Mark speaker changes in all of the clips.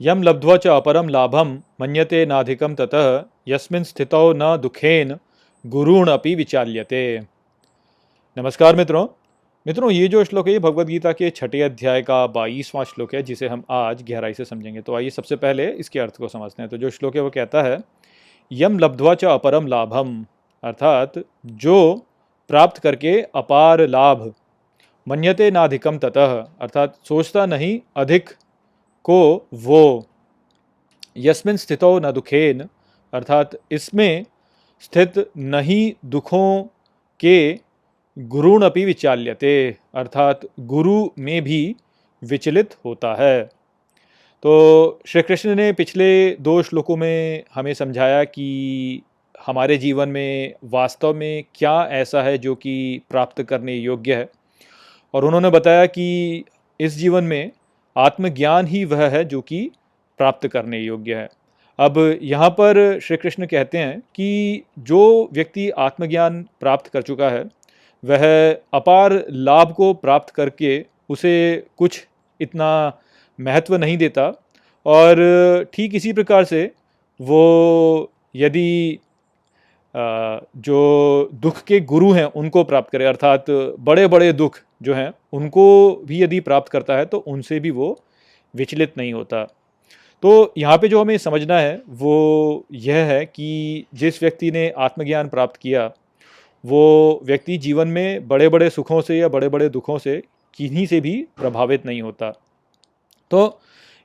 Speaker 1: यम लब्ध्वा च अपरम लाभम मन्यते नाधिकम ततः यस्मिन् स्थितौ न दुखेन गुरुण अपि विचाल्यते। नमस्कार मित्रों, ये जो श्लोक है ये भगवद गीता के छठे अध्याय का 22वां श्लोक है, जिसे हम आज गहराई से समझेंगे। तो आइए सबसे पहले इसके अर्थ को समझते हैं। तो जो श्लोक है वो कहता है, यम लब्ध्वा च अपरम लाभम, अर्थात जो प्राप्त करके अपार लाभ, मन्यते नाधिकम ततः, अर्थात सोचता नहीं अधिक को वो, यस्मिन् स्थितो न दुखेन, अर्थात इसमें स्थित नहीं दुखों के, गुरुण अपि विचाल्यते, अर्थात गुरु में भी विचलित होता है। तो श्री कृष्ण ने पिछले दो श्लोकों में हमें समझाया कि हमारे जीवन में वास्तव में क्या ऐसा है जो कि प्राप्त करने योग्य है, और उन्होंने बताया कि इस जीवन में आत्मज्ञान ही वह है जो कि प्राप्त करने योग्य है। अब यहाँ पर श्री कृष्ण कहते हैं कि जो व्यक्ति आत्मज्ञान प्राप्त कर चुका है वह अपार लाभ को प्राप्त करके उसे कुछ इतना महत्व नहीं देता, और ठीक इसी प्रकार से वो यदि जो दुख के गुरु हैं उनको प्राप्त करे, अर्थात बड़े बड़े दुख जो हैं उनको भी यदि प्राप्त करता है तो उनसे भी वो विचलित नहीं होता। तो यहाँ पे जो हमें समझना है वो यह है कि जिस व्यक्ति ने आत्मज्ञान प्राप्त किया वो व्यक्ति जीवन में बड़े बड़े सुखों से या बड़े बड़े दुखों से किन्हीं से भी प्रभावित नहीं होता। तो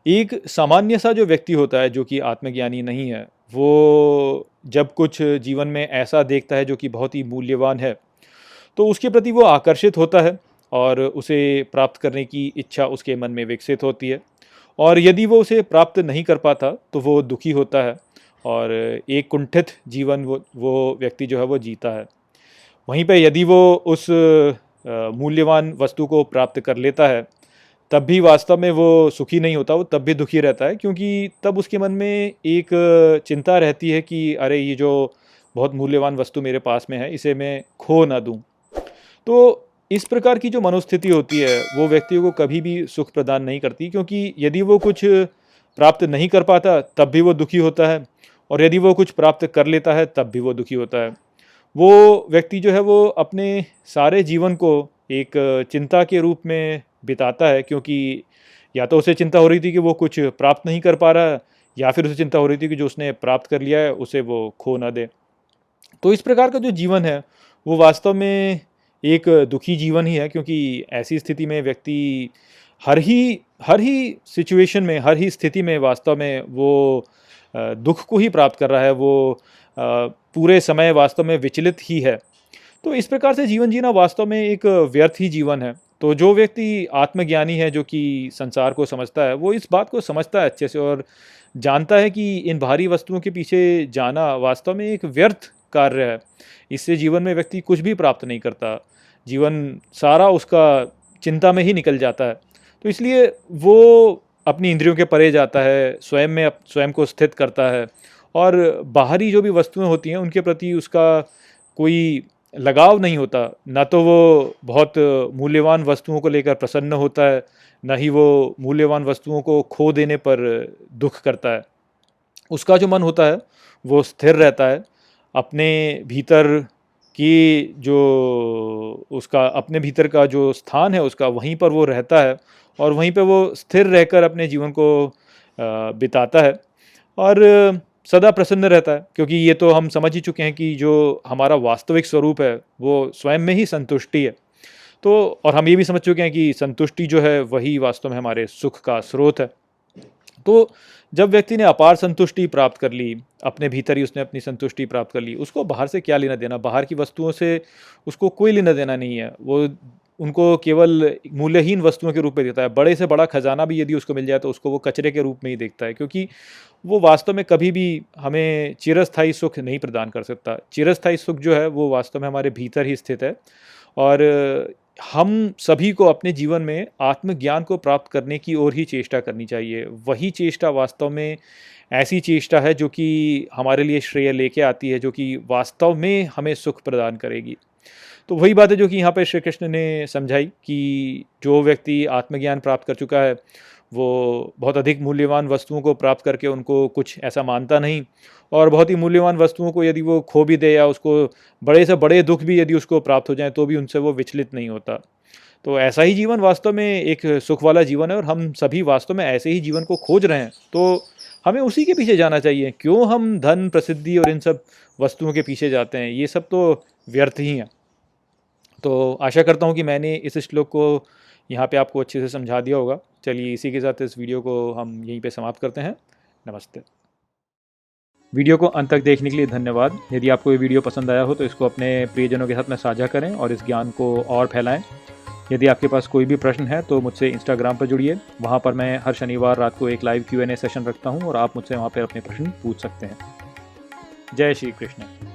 Speaker 1: एक सामान्य सा जो व्यक्ति होता है जो कि आत्मज्ञानी नहीं है, वो जब कुछ जीवन में ऐसा देखता है जो कि बहुत ही मूल्यवान है तो उसके प्रति वो आकर्षित होता है और उसे प्राप्त करने की इच्छा उसके मन में विकसित होती है, और यदि वो उसे प्राप्त नहीं कर पाता तो वो दुखी होता है और एक कुंठित जीवन वो व्यक्ति जो है वो जीता है। वहीं पे यदि वो उस मूल्यवान वस्तु को प्राप्त कर लेता है तब भी वास्तव में वो सुखी नहीं होता, वो तब भी दुखी रहता है, क्योंकि तब उसके मन में एक चिंता रहती है कि अरे ये जो बहुत मूल्यवान वस्तु मेरे पास में है इसे मैं खो ना दूं। तो इस प्रकार की जो मनोस्थिति होती है वो व्यक्तियों को कभी भी सुख प्रदान नहीं करती, क्योंकि यदि वो कुछ प्राप्त नहीं कर पाता तब भी वो दुखी होता है, और यदि वो कुछ प्राप्त कर लेता है तब भी वो दुखी होता है। वो व्यक्ति जो है वो अपने सारे जीवन को एक चिंता के रूप में बिताता है, क्योंकि या तो उसे चिंता हो रही थी कि वो कुछ प्राप्त नहीं कर पा रहा, या फिर उसे चिंता हो रही थी कि जो उसने प्राप्त कर लिया है उसे वो खो ना दे। तो इस प्रकार का जो जीवन है वो वास्तव में एक दुखी जीवन ही है, क्योंकि ऐसी स्थिति में व्यक्ति हर ही सिचुएशन में, हर ही स्थिति में वास्तव में वो दुख को ही प्राप्त कर रहा है, वो पूरे समय वास्तव में विचलित ही है। तो इस प्रकार से जीवन जीना वास्तव में एक व्यर्थ ही जीवन है। तो जो व्यक्ति आत्मज्ञानी है, जो कि संसार को समझता है, वो इस बात को समझता है अच्छे से और जानता है कि इन भारी वस्तुओं के पीछे जाना वास्तव में एक व्यर्थ कार्य है। इससे जीवन में व्यक्ति कुछ भी प्राप्त नहीं करता, जीवन सारा उसका चिंता में ही निकल जाता है। तो इसलिए वो अपनी इंद्रियों के परे जाता है, स्वयं को स्थित करता है, और बाहरी जो भी वस्तुएं होती हैं उनके प्रति उसका कोई लगाव नहीं होता। ना तो वो बहुत मूल्यवान वस्तुओं को लेकर प्रसन्न होता है, ना ही वो मूल्यवान वस्तुओं को खो देने पर दुख करता है। उसका जो मन होता है वो स्थिर रहता है, अपने भीतर की जो उसका अपने भीतर का जो स्थान है उसका वहीं पर वो रहता है, और वहीं पे वो स्थिर रहकर अपने जीवन को बिताता है और सदा प्रसन्न रहता है। क्योंकि ये तो हम समझ ही चुके हैं कि जो हमारा वास्तविक स्वरूप है वो स्वयं में ही संतुष्टि है। तो और हम ये भी समझ चुके हैं कि संतुष्टि जो है वही वास्तव में हमारे सुख का स्रोत है। तो जब व्यक्ति ने अपार संतुष्टि प्राप्त कर ली, अपने भीतर ही उसने अपनी संतुष्टि प्राप्त कर ली, उसको बाहर से क्या लेना देना, बाहर की वस्तुओं से उसको कोई लेना देना नहीं है। वो उनको केवल मूल्यहीन वस्तुओं के रूप में देखता है। बड़े से बड़ा खजाना भी यदि उसको मिल जाए तो उसको वो कचरे के रूप में ही देखता है, क्योंकि वो वास्तव में कभी भी हमें चिरस्थायी सुख नहीं प्रदान कर सकता। चिरस्थायी सुख जो है वो वास्तव में हमारे भीतर ही स्थित है, और हम सभी को अपने जीवन में आत्मज्ञान को प्राप्त करने की ओर ही चेष्टा करनी चाहिए। वही चेष्टा वास्तव में ऐसी चेष्टा है जो कि हमारे लिए श्रेय लेके आती है, जो कि वास्तव में हमें सुख प्रदान करेगी। तो वही बात है जो कि यहाँ पे श्री कृष्ण ने समझाई कि जो व्यक्ति आत्मज्ञान प्राप्त कर चुका है वो बहुत अधिक मूल्यवान वस्तुओं को प्राप्त करके उनको कुछ ऐसा मानता नहीं, और बहुत ही मूल्यवान वस्तुओं को यदि वो खो भी दे या उसको बड़े से बड़े दुख भी यदि उसको प्राप्त हो जाएँ तो भी उनसे वो विचलित नहीं होता। तो ऐसा ही जीवन वास्तव में एक सुख वाला जीवन है, और हम सभी वास्तव में ऐसे ही जीवन को खोज रहे हैं, तो हमें उसी के पीछे जाना चाहिए। क्यों हम धन, प्रसिद्धि और इन सब वस्तुओं के पीछे जाते हैं? ये सब तो व्यर्थ ही हैं। तो आशा करता हूँ कि मैंने इस श्लोक को यहाँ पे आपको अच्छे से समझा दिया होगा। चलिए इसी के साथ इस वीडियो को हम यहीं पे समाप्त करते हैं। नमस्ते। वीडियो को अंत तक देखने के लिए धन्यवाद। यदि आपको ये वीडियो पसंद आया हो तो इसको अपने प्रियजनों के साथ में साझा करें और इस ज्ञान को और फैलाएं। यदि आपके पास कोई भी प्रश्न है तो मुझसे इंस्टाग्राम पर जुड़िए। वहाँ पर मैं हर शनिवार रात को एक लाइव Q&A सेशन रखता हूँ और आप मुझसे वहाँ पर अपने प्रश्न पूछ सकते हैं। जय श्री कृष्ण।